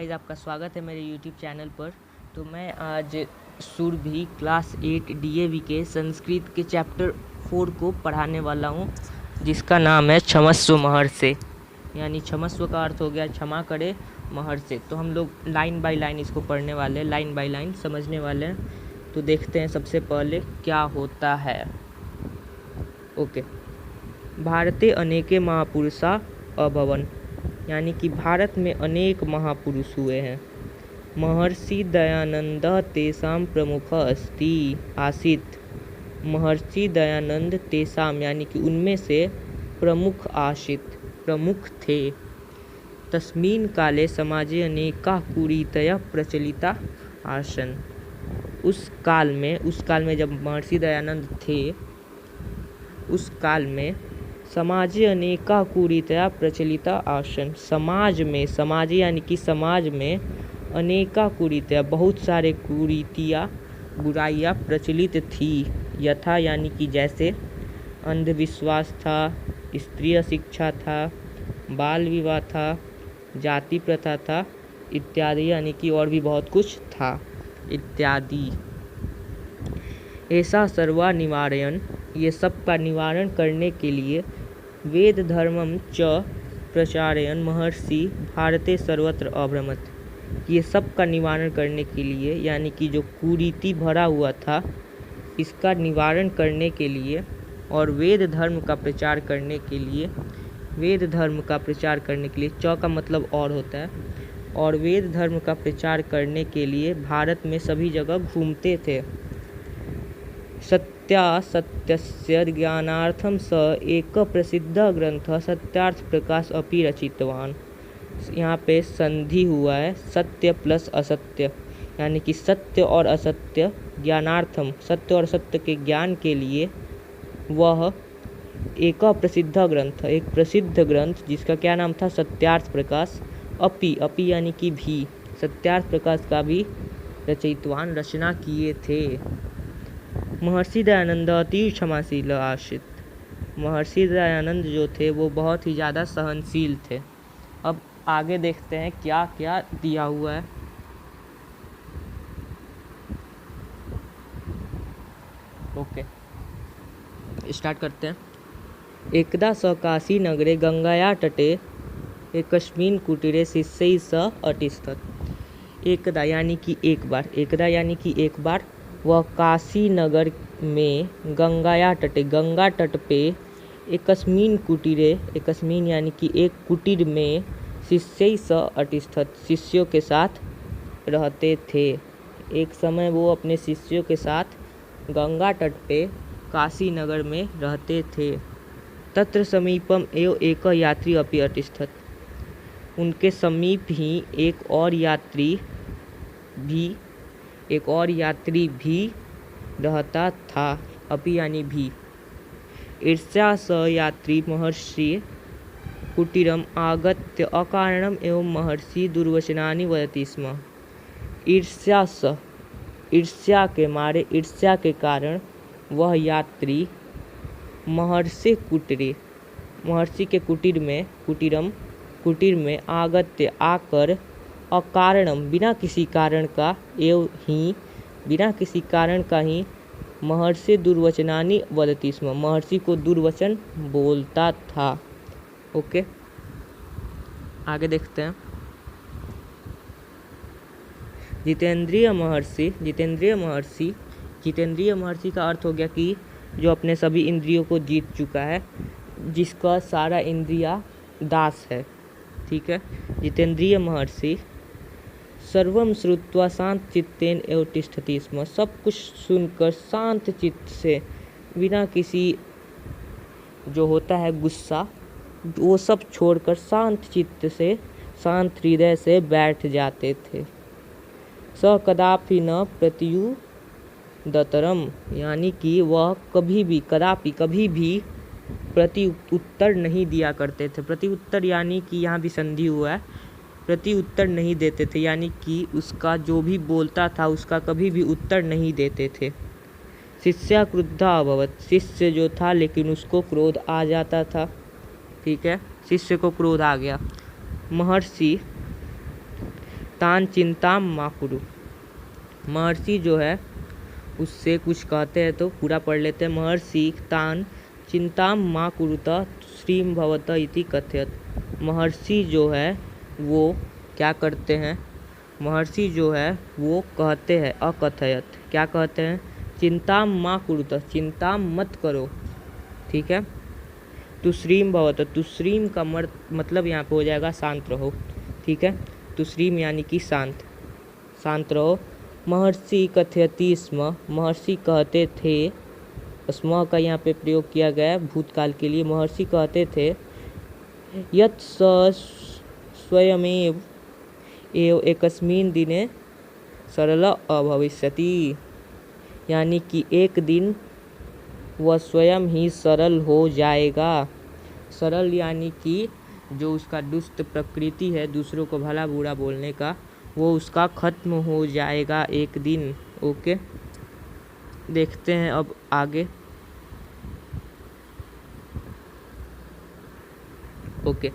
Guys, आपका स्वागत है मेरे यूट्यूब चैनल पर। तो मैं आज सुरभि क्लास 8 डीएवी के संस्कृत के चैप्टर 4 को पढ़ाने वाला हूँ, जिसका नाम है क्षमस्व महर्षि। यानी क्षमस्व का अर्थ हो गया क्षमा करे, महर्षि। तो हम लोग लाइन बाय लाइन इसको पढ़ने वाले हैं, लाइन बाय लाइन समझने वाले हैं। तो देखते हैं सबसे पहले क्या होता है। ओके। भारते अनेके महापुरुषा अभवन, यानी कि भारत में अनेक महापुरुष हुए हैं। महर्षि दयानंद तेषां प्रमुख अस्ति आसीत्। महर्षि दयानंद तेषां यानी कि उनमें से प्रमुख आसीत्, प्रमुख थे। तस्मिन् काले समाजे अनेका कुरीतयः प्रचलिता आसन्। उस काल में जब महर्षि दयानंद थे, उस काल में समाजे अनेका कुरीतया प्रचलिता आसन। समाज यानी कि समाज में अनेका कुरीतया बहुत सारे कुरीतियाँ, बुराइयाँ प्रचलित थी। यथा यानी कि जैसे अंधविश्वास था, स्त्रीय शिक्षा था, बाल विवाह था, जाति प्रथा था इत्यादि, यानी कि और भी बहुत कुछ था इत्यादि। ऐसा सर्वा निवारयन्, ये सब का निवारण करने के लिए वेद धर्मम च प्रचारयन् महर्षि भारते सर्वत्र अभ्रमत्। ये सब का निवारण करने के लिए, यानी कि जो कुरीति भरा हुआ था, इसका निवारण करने के लिए और वेद धर्म का प्रचार करने के लिए, च का मतलब और होता है, और वेद धर्म का प्रचार करने के लिए भारत में सभी जगह घूमते थे। सत्यस्य ज्ञानार्थम स एक प्रसिद्ध ग्रंथ सत्यार्थ प्रकाश अपि रचितवान। यहाँ पे संधि हुआ है, सत्य प्लस असत्य, यानी कि सत्य और असत्य ज्ञानार्थम, सत्य और सत्य के ज्ञान के लिए वह एक प्रसिद्ध ग्रंथ, एक प्रसिद्ध ग्रंथ जिसका क्या नाम था, सत्यार्थ प्रकाश। अपि यानी कि भी, सत्यार्थ प्रकाश का भी रचयितवान, रचना किए थे। महर्षि दयानंद अति क्षमाशील आसीत्। महर्षि दयानंद जो थे वो बहुत ही ज़्यादा सहनशील थे। अब आगे देखते हैं क्या क्या दिया हुआ है। ओके, स्टार्ट करते हैं। एकदा स काशी नगरे गंगाया तटे एकस्मिन् कुटीरे शिष्यैः सह अतिष्ठत्। एकदा यानी कि एक बार, वह काशी नगर में गंगाया तटे, गंगा तट पे, एकस्मिन् कुटीरे, एकस्मिन् यानी कि एक कुटीर में, शिष्यैः सह अतिष्ठत्, शिष्यों के साथ रहते थे। एक समय वो अपने शिष्यों के साथ गंगा तट पे काशी नगर में रहते थे। तत्र समीपम एव एक यात्री अपि अतिष्ठत्। उनके समीप ही एक और यात्री भी रहता था। अपि यानी भी। ईर्ष्या स यात्री महर्षि कुटीरम आगत्य अकारणम एवं महर्षि दुर्वचनानि वदति स्म। ईर्ष्या के कारण वह यात्री महर्षि के कुटीर में आगत्य आकर, अकारणम बिना किसी कारण का ही महर्षि दुर्वचनानि वदति स्म, महर्षि को दुर्वचन बोलता था। ओके, आगे देखते हैं। जितेंद्रिय महर्षि का अर्थ हो गया कि जो अपने सभी इंद्रियों को जीत चुका है, जिसका सारा इंद्रिया दास है। ठीक है। जितेंद्रिय महर्षि सर्वं श्रुत्वा शांत चित्तेन एव तिष्ठति स्म। सब कुछ सुनकर शांत चित्त से, बिना किसी जो होता है गुस्सा, वो सब छोड़कर शांत चित्त से, शांत हृदय से बैठ जाते थे। स कदापि न प्रत्युदतरम, यानी कि वह कभी भी प्रति उत्तर नहीं दिया करते थे। प्रति उत्तर यानी कि यहाँ भी संधि हुआ है, प्रति उत्तर नहीं देते थे, यानी कि उसका जो भी बोलता था उसका कभी भी उत्तर नहीं देते थे। शिष्या क्रुद्धा अभवत्, शिष्य जो था लेकिन उसको क्रोध आ जाता था। ठीक है, शिष्य को क्रोध आ गया। महर्षि तान चिंता मा कुरु। महर्षि जो है उससे कुछ कहते हैं, तो पूरा पढ़ लेते हैं। महर्षि तान चिंता मा कुरुता श्रीम भवत इति कथयत। महर्षि जो है वो क्या करते हैं, महर्षि जो है वो कहते हैं, अकथयत क्या कहते हैं, चिंता मा कुरुता चिंता मत करो, ठीक है। तुश्रीम भवत, तुश्रीम का मतलब यहाँ पे हो जाएगा शांत रहो, ठीक है। तुश्रीम यानी कि शांत, शांत रहो। महर्षि कथयति स्म, महर्षि कहते थे, स्म का यहाँ पे प्रयोग किया गया है भूतकाल के लिए। महर्षि कहते थे, यत् स स्वयमेव एव एकस्मिन् दिने सरल अभविष्यति, यानी कि एक दिन वह स्वयं ही सरल हो जाएगा। सरल यानी कि जो उसका दुष्ट प्रकृति है, दूसरों को भला बुरा बोलने का, वो उसका खत्म हो जाएगा एक दिन। ओके, देखते हैं अब आगे। ओके,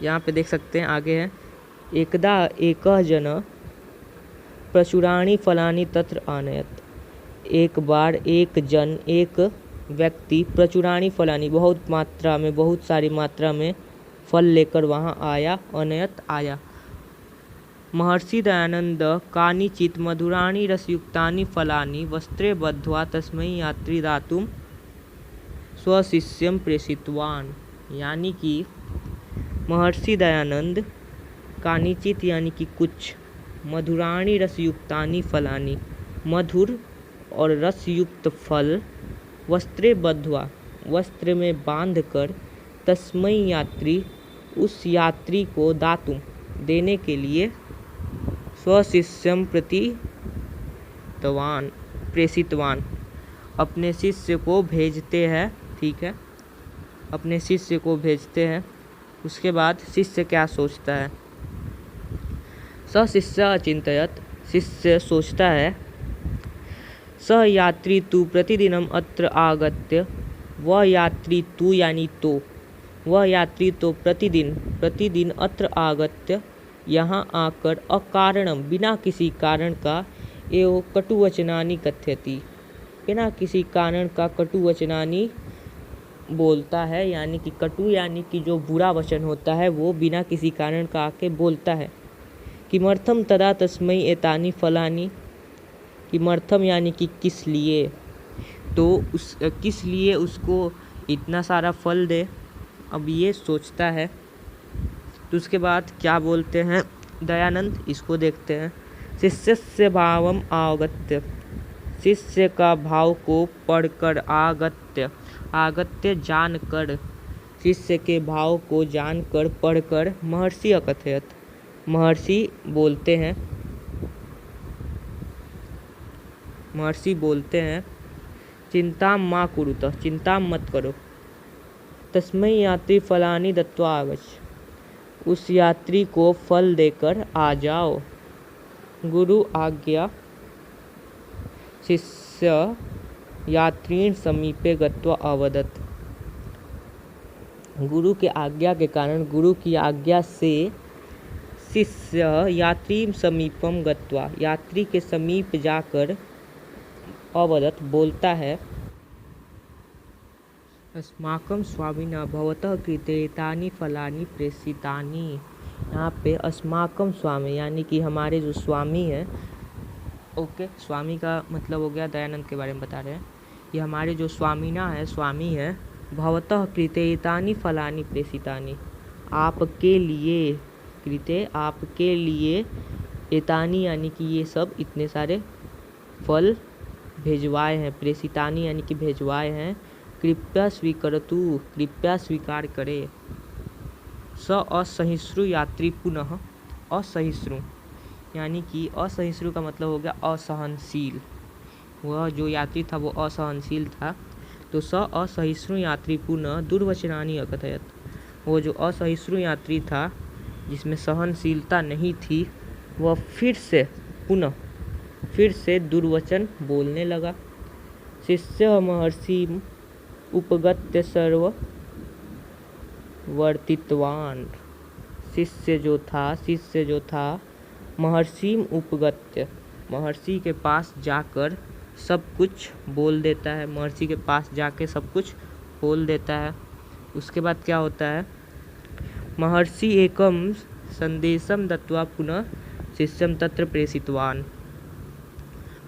यहाँ पे देख सकते हैं आगे है, एकदा एकः जन प्रचुराणि फलानि तत्र आनयत। एक बार एक जन, एक व्यक्ति प्रचुराणि फलानि बहुत मात्रा में, बहुत सारी मात्रा में फल लेकर वहाँ आया। अनयत आया। महर्षि दयानंद कानिचित मधुराणि रसयुक्तानि फलानि वस्त्रे बद्ध्वा तस्मै यात्री दातुम स्वशिष्यं प्रेषितवान। यानी कि महर्षि दयानंद कानिचित यानी कि कुछ, मधुराणि रसयुक्तानि फलानि मधुर और रसयुक्त फल, वस्त्रे बद्ध्वा वस्त्र में बांधकर, तस्मै यात्री उस यात्री को, दातुम देने के लिए, स्वशिष्यं प्रेषितवान अपने शिष्य को भेजते हैं, ठीक है, अपने शिष्य को भेजते हैं। उसके बाद शिष्य क्या सोचता है, स शिष्य अचिंतयत, शिष्य सोचता है, स यात्री तु प्रतिदिनम अत्र आगत्य, वह यात्री तु यानी तो, वह यात्री तो प्रतिदिन अत्र आगत्य यहाँ आकर, अकारणम बिना किसी कारण का, एवं कटुवचनानि कथयति बिना किसी कारण का कटुवचनानि बोलता है। यानी कि कटु यानी कि जो बुरा वचन होता है वो बिना किसी कारण का आके बोलता है। किमर्थम तदा तस्मै एतानि फलानि, किमर्थम यानी कि किस लिए, तो किस लिए उसको इतना सारा फल दे, अब ये सोचता है। तो उसके बाद क्या बोलते हैं दयानंद, इसको देखते हैं। शिष्यस्य भावम आगत्य, शिष्य का भाव को पढ़कर, आगत्य जानकर, शिष्य के भाव को जानकर, पढ़कर, महर्षि अकथयत महर्षि बोलते हैं, महर्षि बोलते हैं, चिंता मा कुरुत चिंता मत करो, तस्मै यात्री फलानि दत्त्वा आगच्छ उस यात्री को फल देकर आ जाओ। गुरु आज्ञा शिष्य यात्रीन समीपे गत्वा अवदत्, गुरु के आज्ञा के कारण, गुरु की आज्ञा से शिष्य यात्री समीपम गत्वा यात्री के समीप जाकर, अवदत् बोलता है, अस्माकं स्वामिना भवतः कृते एतानि फलानि प्रेषितानि। यहाँ पे अस्माकं स्वामी यानी कि हमारे जो स्वामी हैं, ओके, स्वामी का मतलब हो गया, दयानंद के बारे में बता रहे हैं, ये हमारे जो स्वामीना है, स्वामी है, भवतः कृते एतानि फलानि प्रेषितानि, आपके लिए, कृते आपके लिए, एतानि यानी कि ये सब इतने सारे फल भेजवाए हैं, प्रेषितानि यानी कि भेजवाए हैं, कृपया स्वीकरतु कृपया स्वीकार करे। स असहिष्णु यात्री पुनः, असहिष्णु यानी कि असहिष्णु का मतलब हो गया असहनशील, वह जो यात्री था वो असहनशील था। तो स असहिष्णु यात्री पुनः दुर्वचनानि अकथयत, वो जो असहिष्णु यात्री था जिसमें सहनशीलता नहीं थी, वह फिर से दुर्वचन बोलने लगा। शिष्य महर्षि उपगत्य सर्व वर्तितवान, शिष्य जो था महर्षिम उपगत्य, महर्षि के पास जाकर सब कुछ बोल देता है, महर्षि के पास जाके सब कुछ बोल देता है। उसके बाद क्या होता है, महर्षि एकम संदेशम दत्वा पुनः शिष्यम तत्र प्रेषितवान।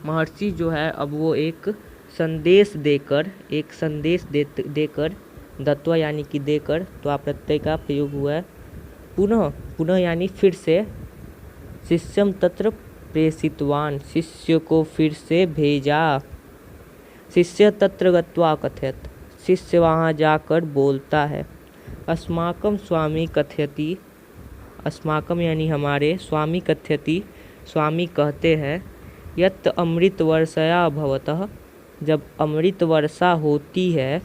महर्षि जो है अब वो एक संदेश देकर दत्वा यानी कि देकर, तो आप प्रत्यय का प्रयोग हुआ है, पुनः यानी फिर से, शिष्यम तत्र प्रेषितवान, शिष्य को फिर से भेजा। शिष्य तत्र गत्वा कथयत, शिष्य वहाँ जाकर बोलता है। अस्माकम स्वामी कथयति, अस्माकम यानी हमारे, स्वामी कथयति, स्वामी कहते हैं, यत् अमृत वर्षया भवतः, जब अमृत वर्षा होती है,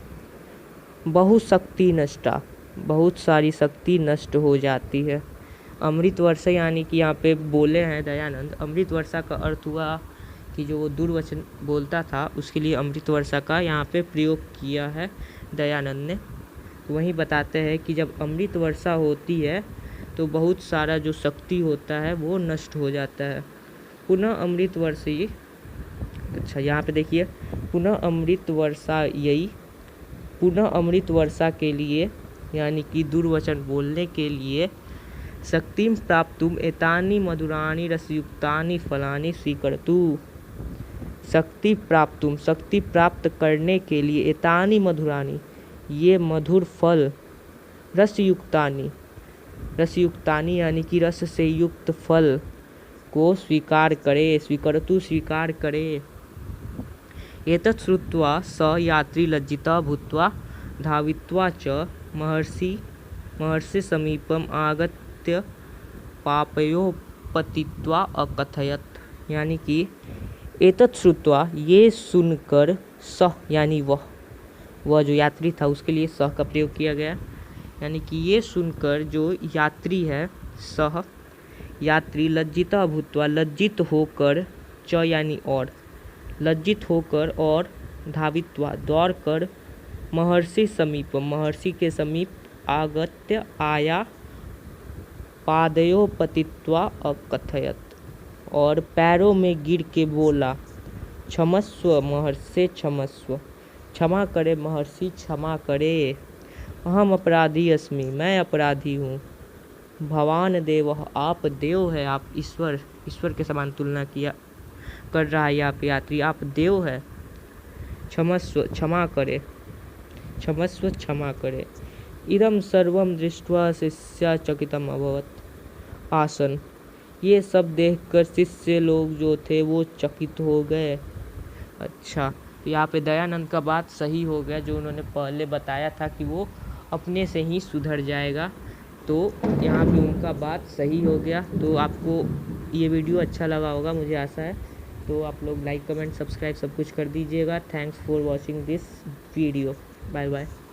बहुशक्ति नष्टा, बहुत सारी शक्ति नष्ट हो जाती है। अमृत वर्षा यानी कि यहाँ पे बोले हैं दयानंद, अमृत वर्षा का अर्थ हुआ कि जो वो दुर्वचन बोलता था उसके लिए अमृत वर्षा का यहाँ पे प्रयोग किया है दयानंद ने। वहीं बताते हैं कि जब अमृत वर्षा होती है तो बहुत सारा जो शक्ति होता है वो नष्ट हो जाता है। पुनः अमृत वर्षी, अच्छा यहाँ पे देखिए, पुनः अमृत वर्षा यही, पुनः अमृत वर्षा के लिए यानी कि दुर्वचन बोलने के लिए, शक्तिम प्राप्तुम एतानि मधुराणि रसयुक्तानि फलानि स्वीकर्तु, शक्ति प्राप्तुम, शक्ति प्राप्त करने के लिए, एतानि मधुराणि, ये मधुर फल, रसयुक्तानि, रसयुक्तानि यानी कि रस से युक्त फल को स्वीकार करे, स्वीकर्तु स्वीकार करे। एतत् श्रुत्वा स यात्री लज्जितः भूत्वा धावित्वा च महर्षि समीपम आगत्य पापयोः पतित्वा अकथयत, यानी कि एतत् श्रुत्वा, ये सुनकर, सह यानी वह जो यात्री था उसके लिए सह का प्रयोग किया गया, यानी कि ये सुनकर जो यात्री है, सह यात्री, लज्जितः भूत्वा, लज्जित होकर, च यानी और, लज्जित होकर और, धावित्वा दौड़कर, महर्षि समीप, महर्षि के समीप, आगत्य आया, पादयोः पतित्वा अकथयत, और पैरों में गिर के बोला, क्षमस्व महर्षि क्षमस्व, क्षमा करे महर्षि क्षमा करे, अहम अपराधी अस्मि, मैं अपराधी हूँ, भवान देवः, आप देव है, आप ईश्वर के समान तुलना किया कर रहा है यहाँ पे यात्री, आप देव है, क्षमस्व क्षमा करे, क्षमस्व क्षमा करे। इदं सर्वं दृष्ट्वा शिष्याचकितम् अभवत् आसन, ये सब देखकर शिष्य लोग जो थे वो चकित हो गए। अच्छा, तो यहाँ पे दयानंद का बात सही हो गया, जो उन्होंने पहले बताया था कि वो अपने से ही सुधर जाएगा, तो यहाँ पे उनका बात सही हो गया। तो आपको ये वीडियो अच्छा लगा होगा, मुझे आशा है, तो आप लोग लाइक कमेंट सब्सक्राइब सब कुछ कर दीजिएगा। Thanks for watching this video, bye bye.